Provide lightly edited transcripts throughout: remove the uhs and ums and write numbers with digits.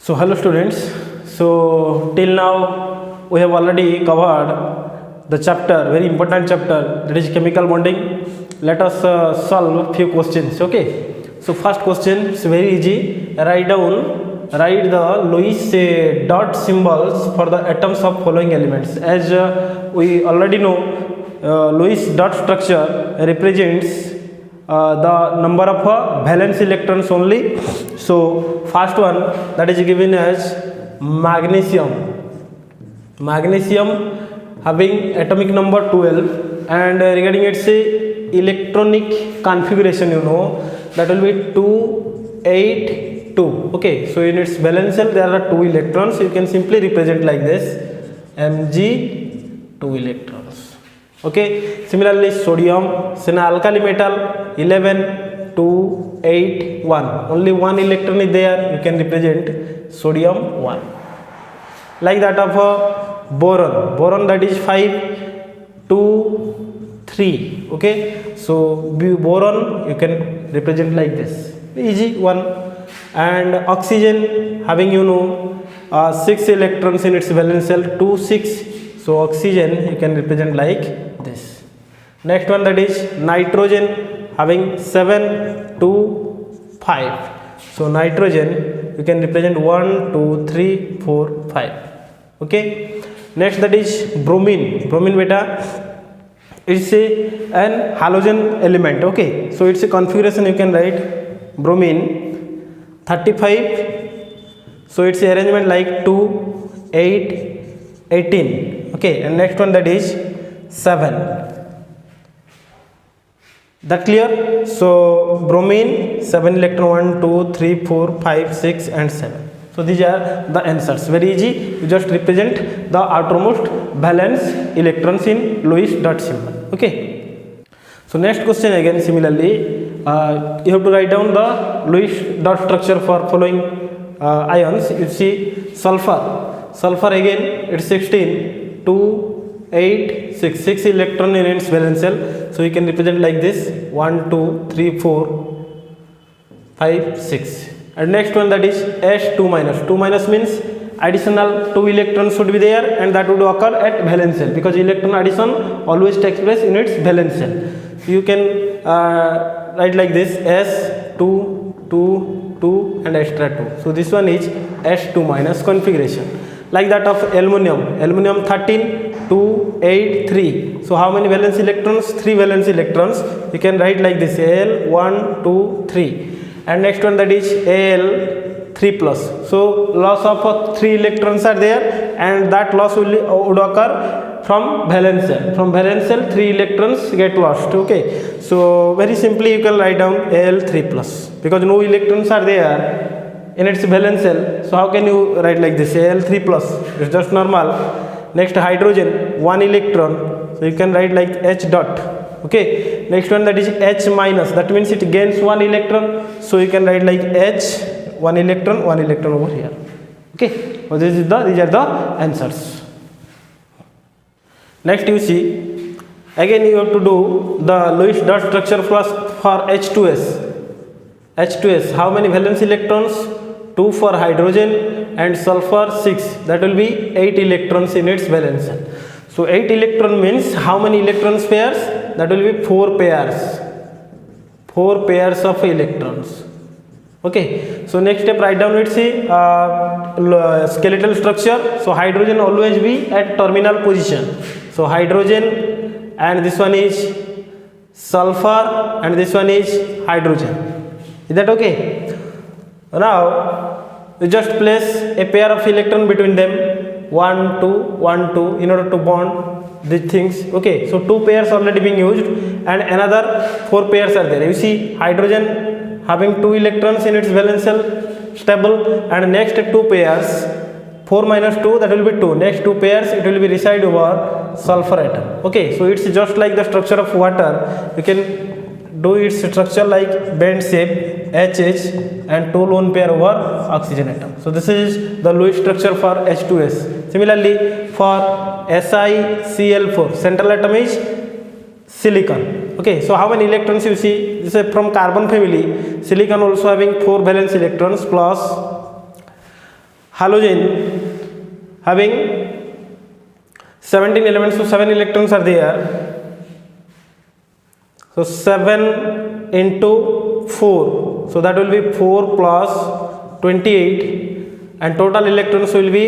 So hello students. So till now we have already covered the chapter, very important chapter, that is chemical bonding. Let us solve few questions. Okay. So first question is very easy. Write the Lewis dot symbols for the atoms of following elements. As we already know, Lewis dot structure represents the number of valence electrons only. So first one, that is given as magnesium having atomic number 12, and regarding its electronic configuration, you know, that will be 282. okay, so in its valence shell there are 2 electrons. You can simply represent like this, Mg 2 electrons. Okay, similarly sodium, an alkali metal, 11 2 8 1, only 1 electron is there, you can represent sodium 1. Like that of boron, that is 5 2 3. okay, so boron you can represent like this, easy one. And oxygen having, you know, 6 electrons in its valence shell, 2 6, so oxygen you can represent like this. Next one, that is nitrogen having 7 2 5, so nitrogen you can represent 1 2 3 4 5. okay, next that is bromine beta, it's an halogen element. okay, so its a configuration you can write bromine 35, so its arrangement like 2 8 18. okay, and next one, that is 7. That clear? So bromine 7 electron, 1 2 3 4 5 6 and 7. So these are the answers, very easy. You just represent the outermost valence electrons in Lewis dot symbol. okay, so next question again similarly, you have to write down the Lewis dot structure for following ions. You see sulfur again, it's 16 2 8 6 electron in its valence shell, so you can represent like this, 1 2 3 4 5 6. And next one, that is S2 minus. 2 minus means additional 2 electrons should be there, and that would occur at valence shell, because electron addition always takes place in its valence shell. You can write like this, S2 2 2 and extra 2. So this one is S2 minus configuration. Like that of aluminum 13 2 8 3. So how many valence electrons? 3 valence electrons. You can write like this, Al 1 2 3. And next one, that is Al 3 plus. So loss of 3 electrons are there, and that loss would occur from valence shell. From valence shell 3 electrons get lost. okay, so very simply you can write down Al 3 plus, because no electrons are there in its valence shell. So how can you write like this, Al 3 plus? It's just normal. Next hydrogen, 1 electron, so you can write like H dot. okay, next one, that is H minus, that means it gains 1 electron, so you can write like H 1 electron over here. okay, so these are the answers. Next you see, again you have to do the Lewis dot structure for H2S. How many valence electrons? 2 for hydrogen, and sulfur 6, that will be 8 electrons in its valence shell. So 8 electron means how many electrons pairs? That will be 4 pairs of electrons. okay, so next step, write down its skeletal structure. So hydrogen always be at terminal position, so hydrogen, and this one is sulfur, and this one is hydrogen. Is that okay? Now you just place a pair of electron between them, 1 2 1 2, in order to bond these things. okay, so 2 pairs already being used, and another 4 pairs are there. You see hydrogen having 2 electrons in its valence shell, stable, and next 2 pairs, 4 minus 2, that will be 2. Next 2 pairs, it will be reside over sulfur atom. okay, so it's just like the structure of water. You can do its structure like bend shape, HH, and 2 lone pair over oxygen atom. So this is the Lewis structure for H2S. Similarly for SiCl4, central atom is silicon. Okay, so how many electrons you see? This is from carbon family. Silicon also having 4 valence electrons plus halogen having 17 elements, so 7 electrons are there. So 7 into 4, so that will be 4 plus 28, and total electrons will be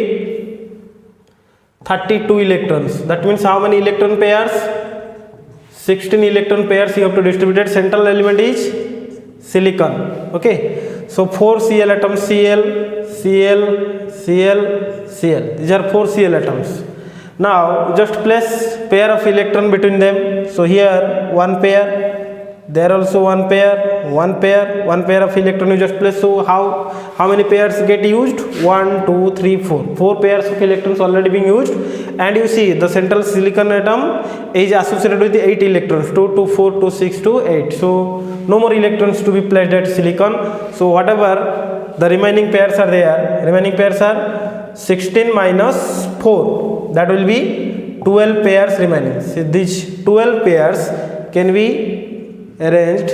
32 electrons. That means how many electron pairs? 16 electron pairs you have to distribute it. Central element is silicon. Okay, so 4 Cl atoms, Cl, Cl, Cl, Cl. These are 4 Cl atoms. Now just place pair of electron between them. So here one pair, there also one pair, one pair of electron you just place. So how many pairs get used? 1, 2, 3, 4. 4 pairs of electrons already being used, and you see the central silicon atom is associated with 8 electrons, 2 to 4 to 6 to 8. So no more electrons to be placed at silicon. So whatever the remaining pairs are there, remaining pairs are 16 minus 4, that will be 12 pairs remaining. So these 12 pairs can be arranged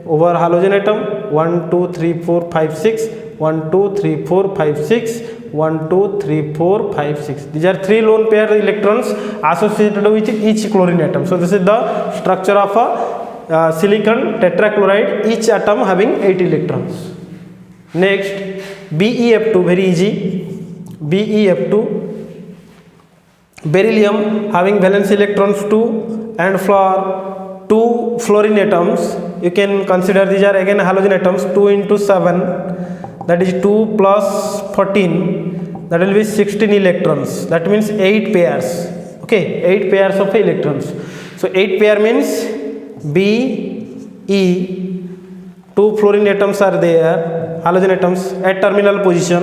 over halogen atom. 1, 2, 3, 4, 5, 6. 1, 2, 3, 4, 5, 6. 1, 2, 3, 4, 5, 6. These are 3 lone pair electrons associated with each chlorine atom. So this is the structure of a silicon tetrachloride, each atom having 8 electrons. Next, BeF2, very easy. BeF2, beryllium having valence electrons 2, and for 2 fluorine atoms you can consider these are again halogen atoms. 2 into 7, that is 2 plus 14, that will be 16 electrons. That means 8 pairs. Okay, 8 pairs of electrons. So 8 pair means Be, 2 fluorine atoms are there, halogen atoms at terminal position.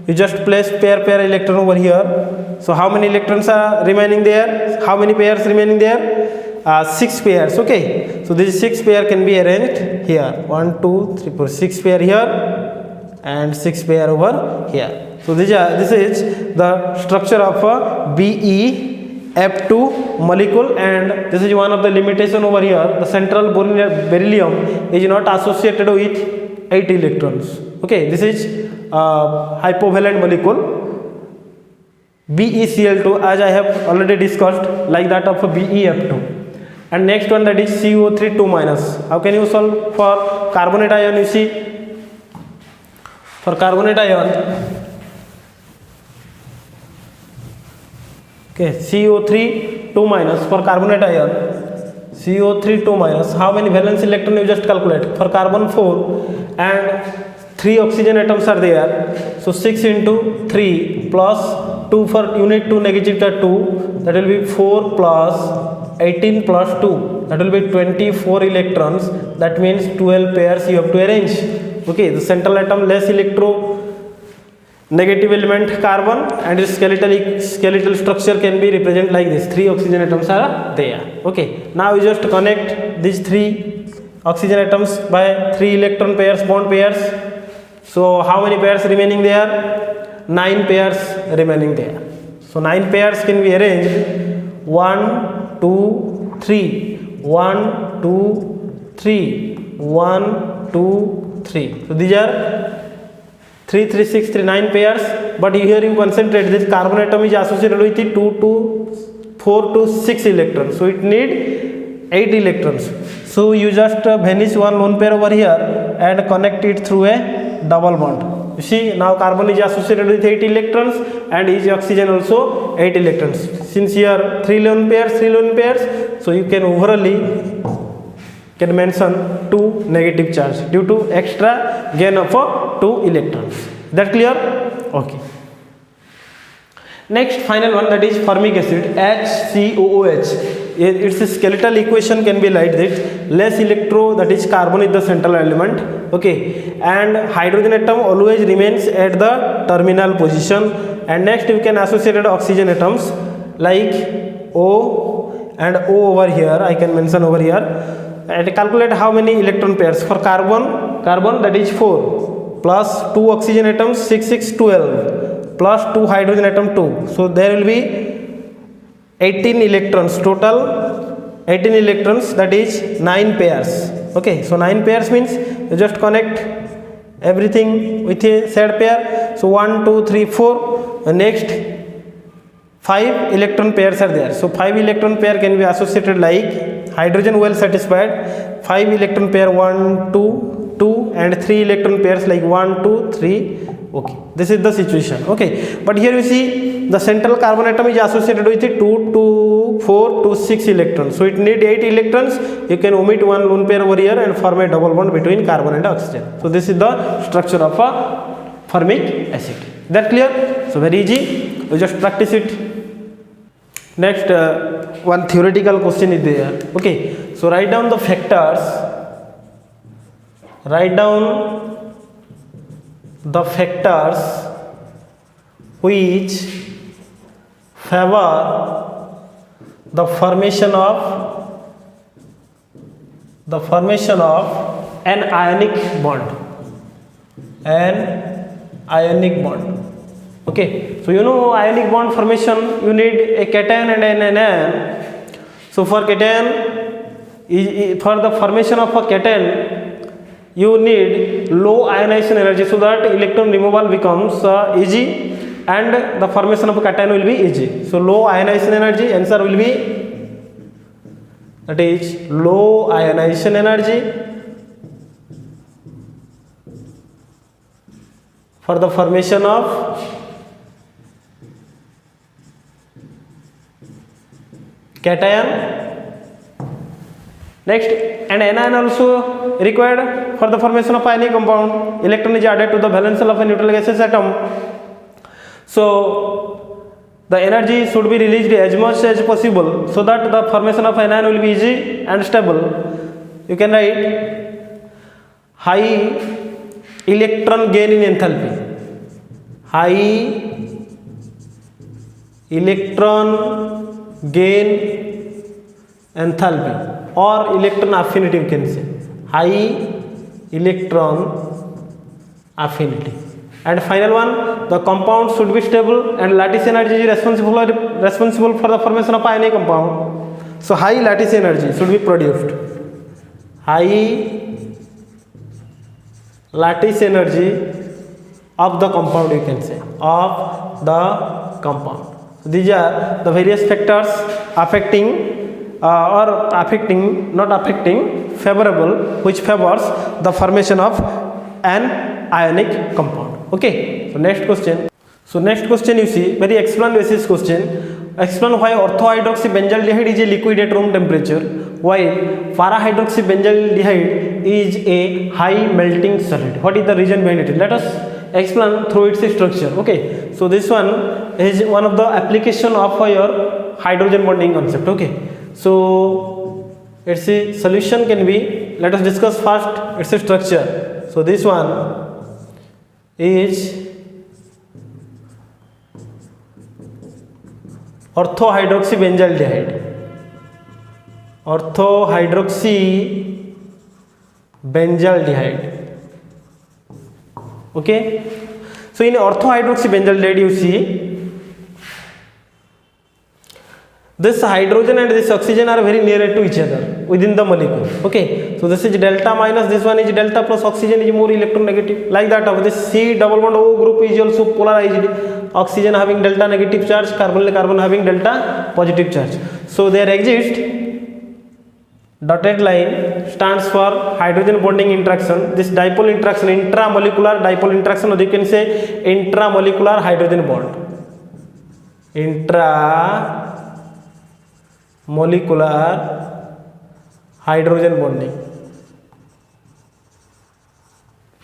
You just place pair electron over here. So how many electrons are remaining there? How many pairs remaining there? 6 pairs. Okay, so this 6 pair can be arranged here. 1, 2, 3, 4, 6 pair here and 6 pair over here. So this is the structure of a BeF2 molecule, and this is one of the limitation over here. The central beryllium is not associated with 8 electrons. Okay, this is hypovalent molecule. BeCl2, as I have already discussed, like that of a BeF2. And next one, that is CO3 2 minus. How can you solve for carbonate ion? You see, for carbonate ion, okay, CO3 2 minus for carbonate ion, CO3 2 minus. How many valence electron you just calculate? For carbon 4 and 3 oxygen atoms are there. So 6 into 3 plus 2 for unit 2 negative 2, that will be 4 plus 18 plus 2, that will be 24 electrons. That means 12 pairs you have to arrange. Okay, the central atom less electro negative element carbon, and its skeletal structure can be represented like this. 3 oxygen atoms are there. Okay, now you just connect these 3 oxygen atoms by 3 electron pairs, bond pairs. So how many pairs remaining there? 9 pairs remaining there. So 9 pairs can be arranged. 1, 2, 3. 1, 2, 3. 1, 2, 3. So these are 3, 3, 6, 3, 9 pairs. But here you concentrate, this carbon atom is associated with 2 to 4 to 6 electrons. So it need 8 electrons. So you just vanish one lone pair over here and connect it through a double bond. You see, now carbon is associated with 8 electrons and each oxygen also 8 electrons. Since here 3 lone pairs, so you can overally can mention 2 negative charge due to extra gain of 2 electrons. That clear? Okay. Next, final one, that is formic acid, HCOOH. Its skeletal equation can be like this: less electro, that is carbon is the central element. Okay, and hydrogen atom always remains at the terminal position. And next you can associate oxygen atoms like O and O over here. I can mention over here and calculate how many electron pairs. For carbon that is 4 plus 2 oxygen atoms, 6, 6, 12 plus 2 hydrogen atom 2. So there will be 18 electrons total, 18 electrons, that is 9 pairs. Okay, so 9 pairs means you just connect everything with a said pair. So 1, 2, 3, 4. Next 5 electron pairs are there. So 5 electron pair can be associated like hydrogen well satisfied. 5 electron pair 1, 2, 2 and 3 electron pairs like 1, 2, 3. Okay, this is the situation. Okay, but here you see the central carbon atom is associated with 2 to 4 to 6 electrons. So it need 8 electrons. You can omit one lone pair over here and form a double bond between carbon and oxygen. So this is the structure of a formic acid. That clear? So very easy. You just practice it. Next, one theoretical question is there. Okay, so write down the factors. Write down the factors which favor the formation of an ionic bond. An ionic bond. Okay, so you know ionic bond formation, you need a cation and an anion. So for cation, for the formation of a cation, you need low ionization energy, so that electron removal becomes easy and the formation of a cation will be easy. So low ionization energy, answer will be, that is low ionization energy for the formation of cation. Next, and anion also required for the formation of ionic compound. Electron is added to the valence shell of a neutral gaseous atom. So the energy should be released as much as possible, so that the formation of anion will be easy and stable. You can write high electron gain in enthalpy. High electron gain enthalpy, or electron affinity, you can say high electron affinity. And final one, the compound should be stable and lattice energy is responsible for the formation of ionic compound. So high lattice energy should be produced. High lattice energy of the compound, you can say, of the compound. These are the various factors affecting favorable, which favors the formation of an ionic compound. Okay, so next question you see, very explain basis question. Explain why orthohydroxybenzaldehyde is a liquid at room temperature, while parahydroxybenzaldehyde is a high melting solid. What is the reason behind it? Let us explain through its structure. Okay, so this one is one of the application of your hydrogen bonding concept. Okay, so its a solution can be, let us discuss first its a structure. So this one is orthohydroxybenzaldehyde. Okay, so in orthohydroxybenzaldehyde you see this hydrogen and this oxygen are very near to each other within the molecule. Okay, so this is delta minus, this one is delta plus, oxygen is more electronegative. Like that, of this C double bond O group is also polarized. Oxygen having delta negative charge, carbon having delta positive charge. So there exists dotted line stands for hydrogen bonding interaction. This dipole interaction, intramolecular dipole interaction, or you can say intramolecular hydrogen bond. Intramolecular hydrogen bonding.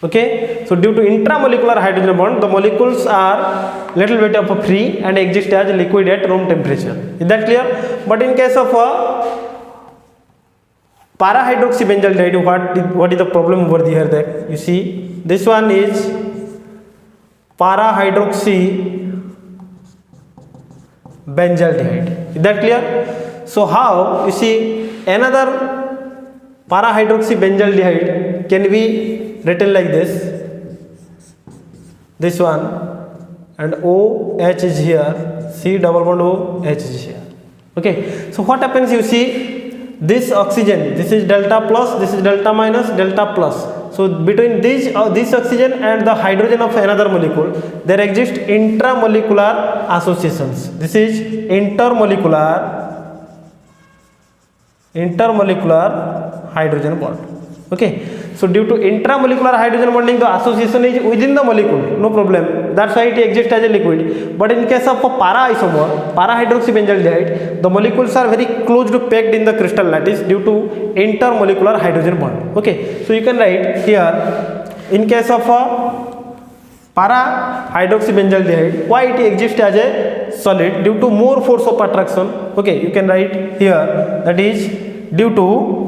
Okay, so due to intramolecular hydrogen bond, the molecules are little bit of a free and exist as liquid at room temperature. Is that clear? But in case of parahydroxybenzaldehyde, what is the problem over here? That you see, this one is parahydroxybenzaldehyde. Is that clear? So how, you see, another parahydroxybenzaldehyde can be written like this one, and OH is here, C double bond OH is here. Okay, so what happens, you see, this oxygen, this is delta plus, this is delta minus, delta plus. So between this oxygen and the hydrogen of another molecule, there exist intramolecular associations. This is intermolecular hydrogen bond. Okay, so due to intramolecular hydrogen bonding, the association is within the molecule, no problem, that's why it exists as a liquid. But in case of a para isomer, para hydroxybenzaldehyde, the molecules are very closely packed in the crystal lattice due to intermolecular hydrogen bond. Okay, so you can write here, in case of a para hydroxybenzaldehyde, why it exists as a solid? Due to more force of attraction. Okay, you can write here, that is due to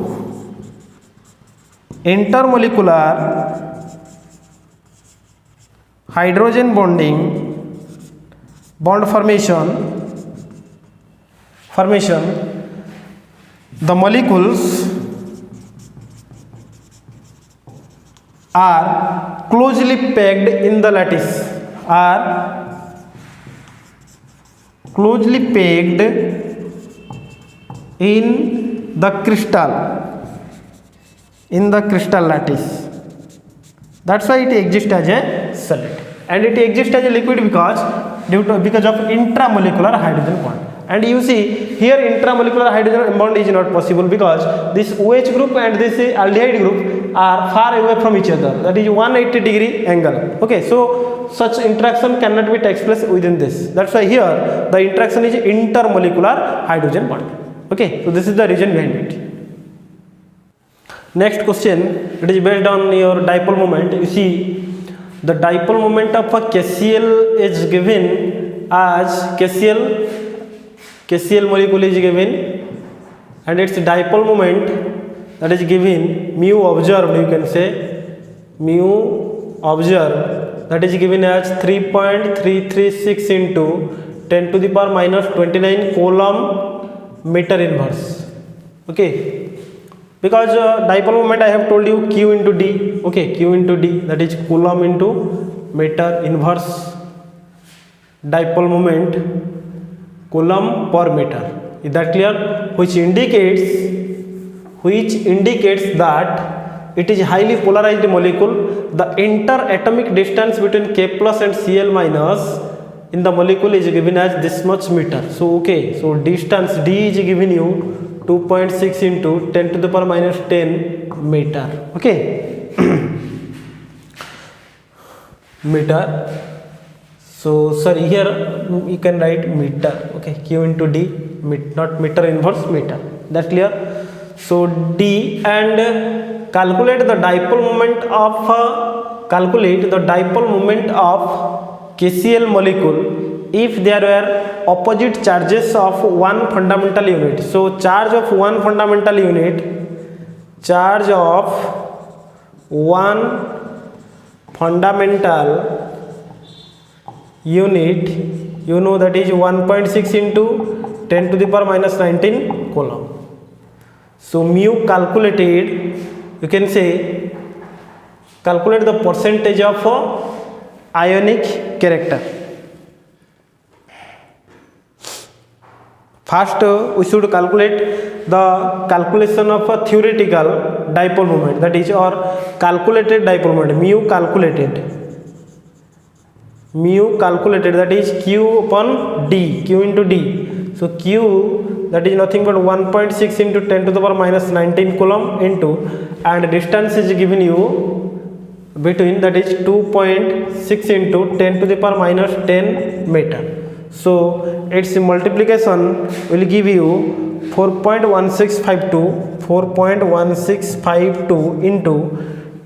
intermolecular hydrogen bond formation, the molecules are closely packed in the lattice, in the crystal lattice. That's why it exists as a solid, and it exists as a liquid because of intramolecular hydrogen bond. And you see here, intramolecular hydrogen bond is not possible because this OH group and this aldehyde group are far away from each other, that is 180-degree angle. Okay, so such interaction cannot be takes place within this. That's why here the interaction is intermolecular hydrogen bond. Okay, so this is the reason behind it. Next question, it is based on your dipole moment. You see, the dipole moment of a KCl is given as KCl molecule is given, and its dipole moment, that is given mu observed, you can say mu observed, that is given as 3.336 into 10 to the power minus 29 coulomb meter inverse. Okay, because dipole moment I have told you Q into D. Okay, Q into D, that is coulomb into meter inverse. Dipole moment coulomb per meter. Is that clear? Which indicates that it is highly polarized molecule. The interatomic distance between K plus and Cl minus in the molecule is given as this much meter. So okay, so distance D is given you 2.6 into 10 to the power minus 10 meter. Okay, meter. So sorry, here you can write meter. Okay, Q into D, not meter inverse, meter. That's clear? So D, and calculate the dipole moment of KCl molecule if there were opposite charges of one fundamental unit. So charge of one fundamental unit, you know, that is 1.6 into 10 to the power minus 19 coulomb. So mu calculated, you can say calculate the percentage of ionic character. First we should calculate the calculation of a theoretical dipole moment, that is, or calculated dipole moment, mu calculated, that is Q upon D, Q into D. So Q, that is nothing but 1.6 into 10 to the power minus 19 coulomb into, and distance is given you between, that is 2.6 into 10 to the power minus 10 meter. So its multiplication will give you 4.1652 into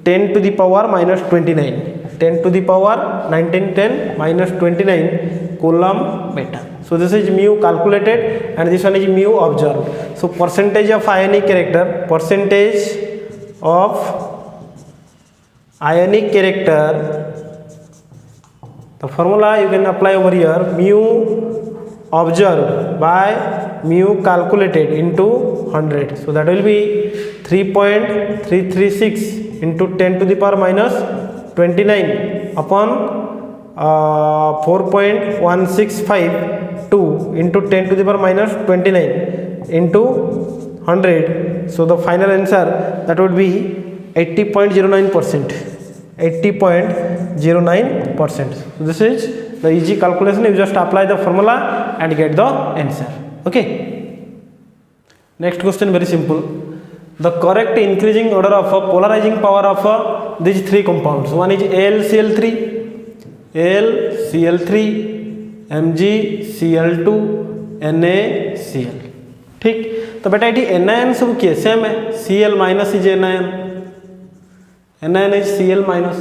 10 to the power minus 29. 10 to the power 1910 minus 29 coulomb meter. So this is mu calculated and this one is mu observed. So percentage of ionic character, the formula you can apply over here, mu observed by mu calculated into 100. So that will be 3.336 into 10 to the power minus 29 upon 4.1652 into 10 to the power minus 29 into 100. So the final answer, that would be 80.09%. 80.09%. So this is the easy calculation. You just apply the formula and get the answer. Okay. Next question, very simple. The correct increasing order of a polarizing power of these three compounds. One is AlCl3, MgCl2, NaCl. ठीक, तो बेटा ये NaN सब क्या same है. Cl minus is NaN. NaN is Cl minus.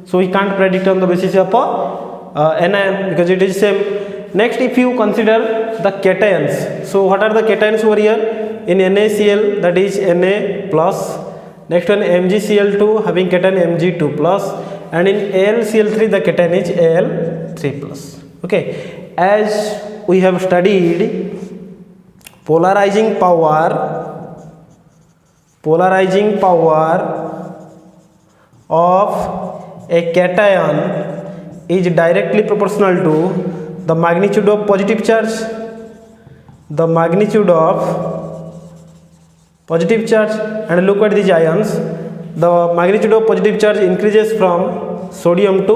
So we can't predict on the basis of NaN because it is same. Next, if you consider the cations, so what are the cations over here? In NaCl, that is Na plus. Next one, MgCl2 having cation Mg2 plus, and in AlCl3 the cation is Al3 plus. Okay, as we have studied, polarizing power of a cation is directly proportional to the magnitude of positive charge. The magnitude of positive charge, and look at these ions. The magnitude of positive charge increases from sodium to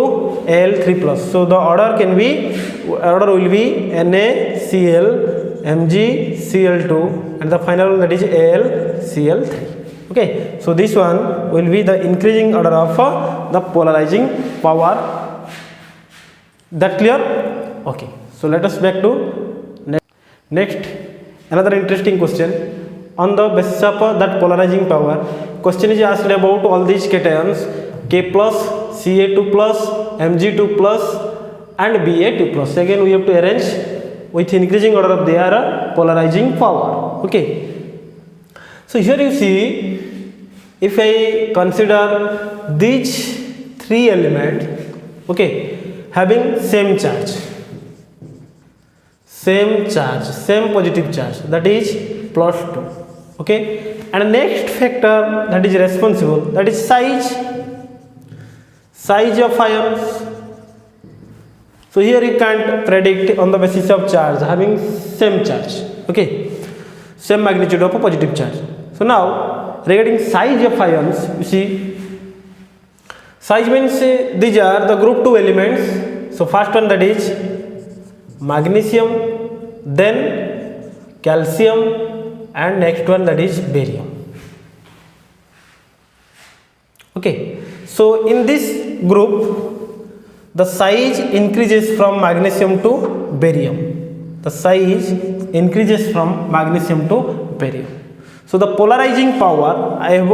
Al3 plus. So the order will be NaCl, MgCl2, and the final one, that is AlCl3. Okay, so this one will be the increasing order of the polarizing power. That clear? Okay, so let us back to next another interesting question. On the basis of that polarizing power, question is asked about all these cations K plus, Ca2 plus, Mg2 plus, and Ba2 plus. Again we have to arrange with increasing order of their polarizing power. Okay, so here you see, if I consider these three elements, okay, having same charge, same positive charge, that is +2. Okay, and next factor that is responsible, that is size of ions. So here you can't predict on the basis of charge, having same charge, okay, same magnitude of a positive charge. So now regarding size of ions, you see, size means these are the group 2 elements. So first one, that is magnesium, then calcium, and next one, that is barium. Okay, so in this group the size increases from magnesium to barium. The size increases from magnesium to barium. So the polarizing power, I have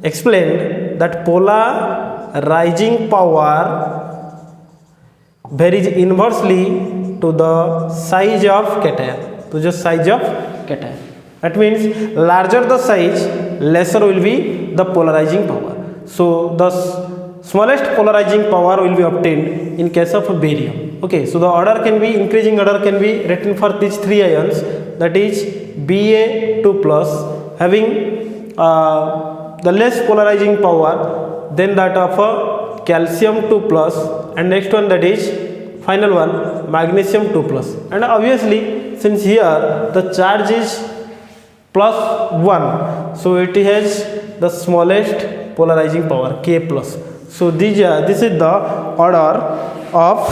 explained that polarizing power varies inversely to the size of cation, to just size of cation. That means larger the size, lesser will be the polarizing power. So the smallest polarizing power will be obtained in case of barium. Okay, so the order can be, increasing order can be written for these three ions, that is Ba2 plus, having the less polarizing power than that of calcium 2 plus, and next one, that is final one, magnesium 2 plus. And obviously since here the charge is +1, so it has the smallest polarizing power, K plus. So this is the order of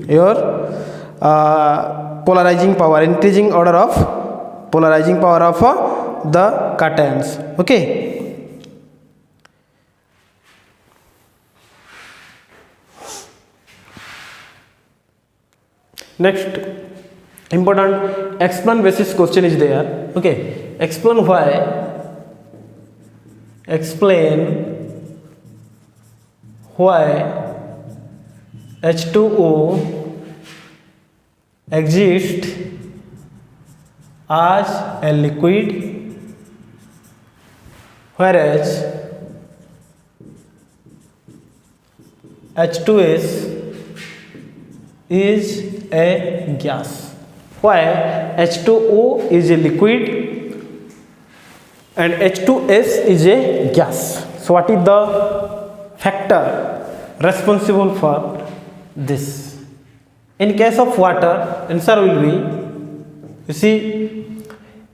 your polarizing power, increasing order of polarizing power of the cations. Okay, next important explain basis question is there. Okay, explain why H2O exists as a liquid whereas H2S is a gas. Why H2O is a liquid and H2S is a gas? So what is the factor responsible for this? In case of water, answer will be, you see,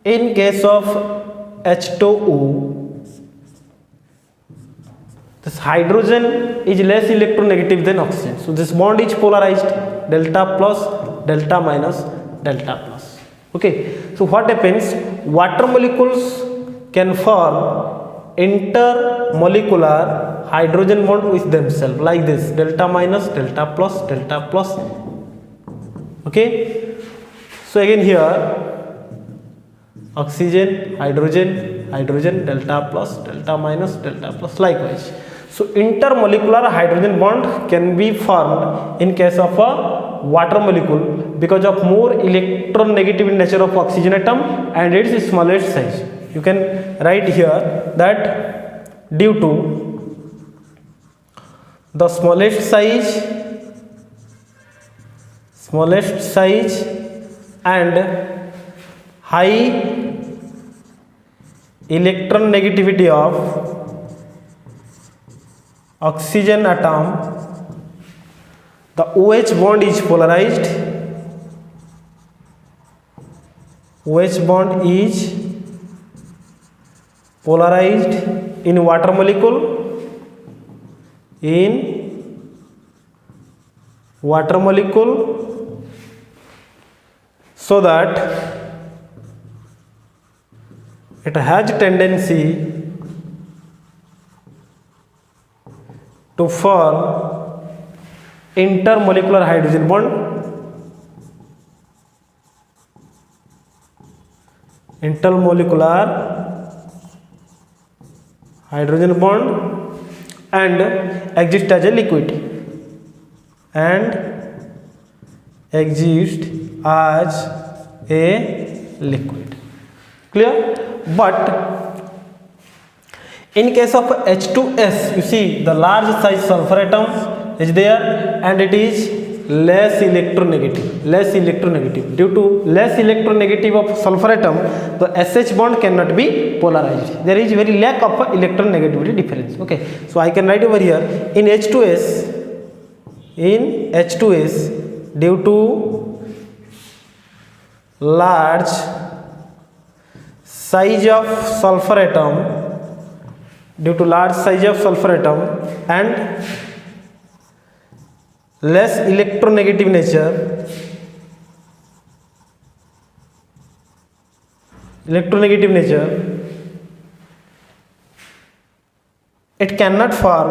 in case of H2O, this hydrogen is less electronegative than oxygen. So this bond is polarized, delta plus, delta minus, delta plus. Okay. So what happens? Water molecules can form intermolecular hydrogen bond with themselves like this, delta minus, delta plus, delta plus. Okay. So again here, oxygen, hydrogen, hydrogen, delta plus, delta minus, delta plus, likewise. So intermolecular hydrogen bond can be formed in case of a water molecule because of more electronegative nature of oxygen atom and its smallest size. You can write here that due to the smallest size and high electronegativity of oxygen atom, the OH bond is polarized. OH bond is polarized in water molecule, so that it has tendency to form intermolecular hydrogen bond, and exist as a liquid, Clear? But in case of H2S, you see the large size sulfur atom is there and it is less electronegative. Due to less electronegative of sulfur atom, the SH bond cannot be polarized. There is very lack of electronegativity difference. Okay, so I can write over here in H2S, due to large size of sulfur atom, and less electronegative nature, it cannot form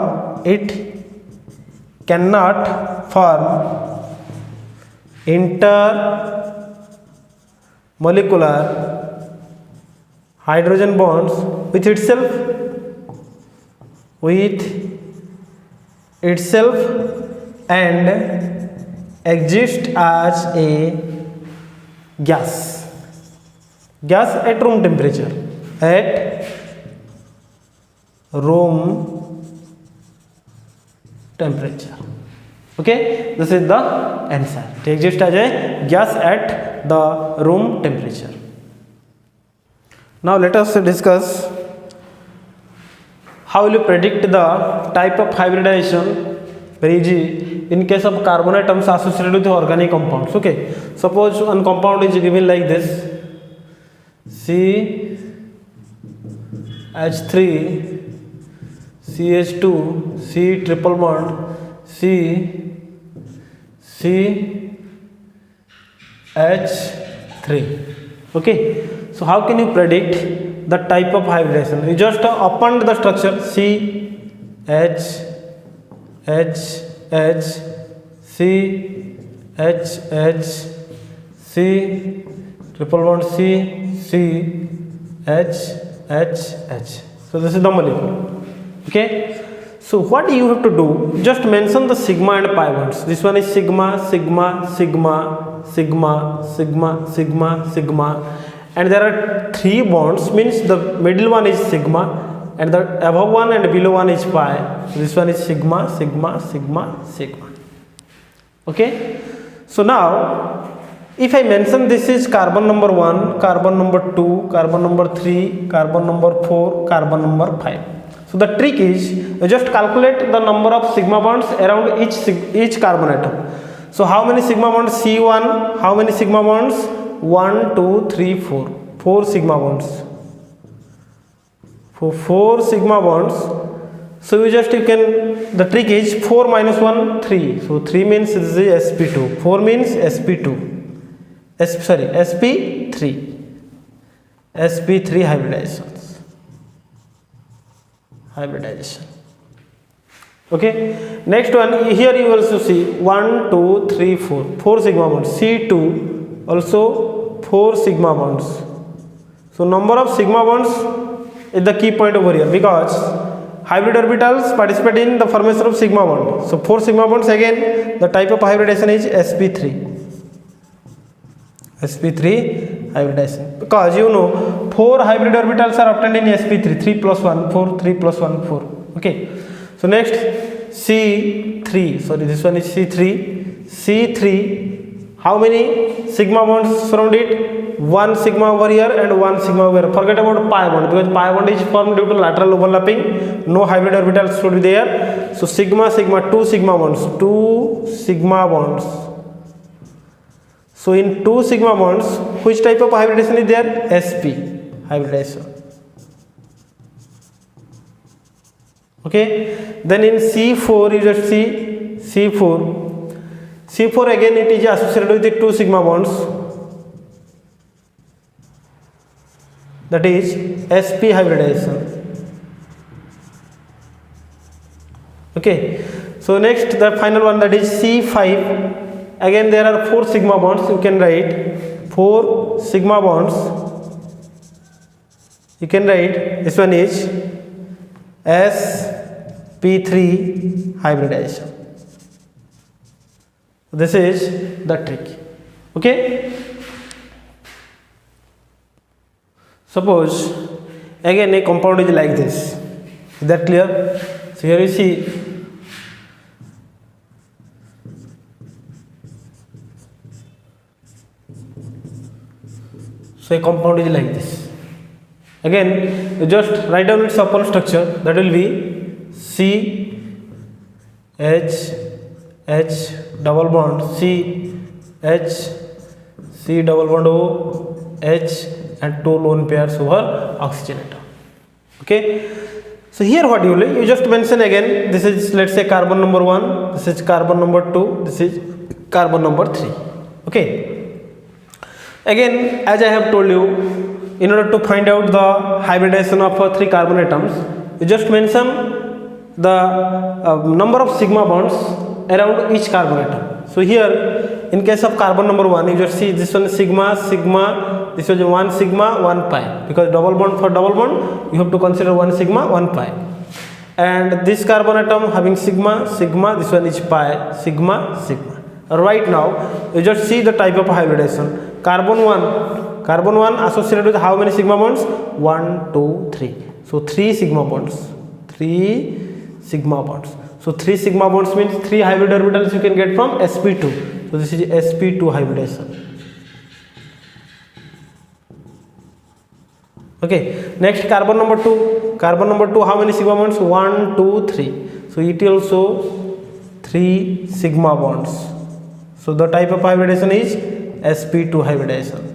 intermolecular hydrogen bonds with itself and exist as a gas at room temperature. Okay, this is the answer. It exists as a gas at the room temperature. Now let us discuss how will you predict the type of hybridization. Very easy. In case of carbon atoms associated with organic compounds. Okay, suppose one compound is given like this: CH3, CH2, C triple bond, CH3. Okay, so how can you predict the type of hybridization? You just append the structure C triple bond CH. So this is the molecule. Okay, so what you have to do, just mention the sigma and pi bonds. This one is sigma, and there are 3 bonds, means the middle one is sigma and the above one and below one is pi. This one is sigma. Okay, so now if I mention this is carbon number 1, carbon number 2, carbon number 3, carbon number 4, carbon number 5. So the trick is you just calculate the number of sigma bonds around each carbon atom. So how many sigma bonds? C1, how many sigma bonds? 1, 2, 3, 4. 4 sigma bonds. for 4 sigma bonds. So you can, the trick is 4 minus 1 3. So 3 means this is sp2, 4 means sp2, sp3 hybridization. Okay, next one, here you also see 1 2 3 4 sigma bonds, C2 also 4 sigma bonds. So number of sigma bonds is the key point over here, because hybrid orbitals participate in the formation of sigma bond. So 4 sigma bonds, again the type of hybridization is sp3 hybridization, because you know 4 hybrid orbitals are obtained in sp3, 3 plus 1 4, 3 plus 1 4. Okay, so next C3, sorry, this one is C3, how many sigma bonds surround it? 1 sigma over here and 1 sigma over here. Forget about pi bond, because pi bond is formed due to lateral overlapping, no hybrid orbitals should be there. So sigma 2 sigma bonds. So in 2 sigma bonds, which type of hybridization is there? sp hybridization. Okay, then in C4 you just see C4 again it is associated with the 2 sigma bonds, that is sp hybridization. Okay, so next the final one, that is C5, again there are 4 sigma bonds, you can write 4 sigma bonds, you can write this one is sp3 hybridization. This is the trick. Okay, suppose again a compound is like this, is that clear? So here you see so a compound is like this. Again you just write down its upper structure, that will be C H double bond C double bond O H and 2 lone pairs over oxygen atom. Okay, so here what you will, you just mention again, this is, let's say, carbon number 1, this is carbon number 2, this is carbon number 3. Okay, again as I have told you, in order to find out the hybridization of 3 carbon atoms, you just mention the number of sigma bonds around each carbon atom. So here in case of carbon number 1, you just see this one sigma, this was 1 sigma 1 pi, because double bond, for double bond you have to consider 1 sigma 1 pi, and this carbon atom having sigma, this one is pi, sigma. Right now you just see the type of hybridization. Carbon 1 associated with how many sigma bonds? 1 2 3, so 3 sigma bonds. So 3 sigma bonds means 3 hybrid orbitals you can get from sp2. So this is sp2 hybridization. Okay, next carbon number 2. How many sigma bonds? 1 2 3. So it also 3 sigma bonds. So the type of hybridization is sp2 hybridization.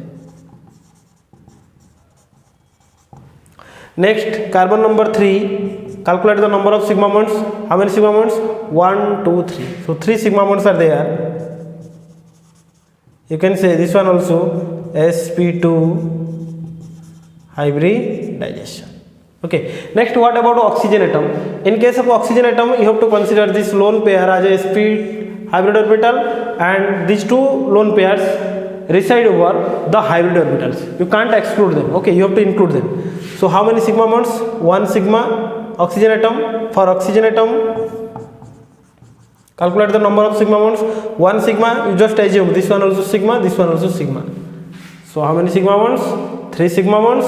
Next, carbon number 3. Calculate the number of sigma bonds. How many sigma bonds? 1 2 3. So 3 sigma bonds are there. You can say this one also sp2 hybridization. Okay, next, what about oxygen atom? In case of oxygen atom, you have to consider this lone pair as a sp hybrid orbital, and these 2 lone pairs reside over the hybrid orbitals. You can't exclude them. Okay, you have to include them. So how many sigma bonds? 1 sigma. Oxygen atom, for oxygen atom, calculate the number of sigma bonds. 1 sigma, you just assume this one also sigma, this one also sigma. So how many sigma bonds? 3 sigma bonds.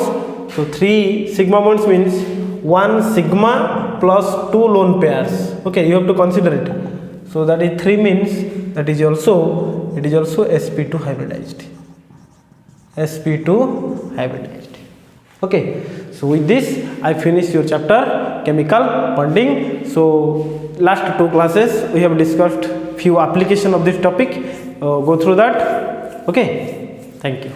So 3 sigma bonds means 1 sigma plus 2 lone pairs. Okay, you have to consider it. So that is 3 means that is also, it is also sp2 hybridized. sp2 hybridized. Okay, so with this I finish your chapter chemical bonding. So last 2 classes we have discussed few application of this topic. Go through that. Okay, thank you.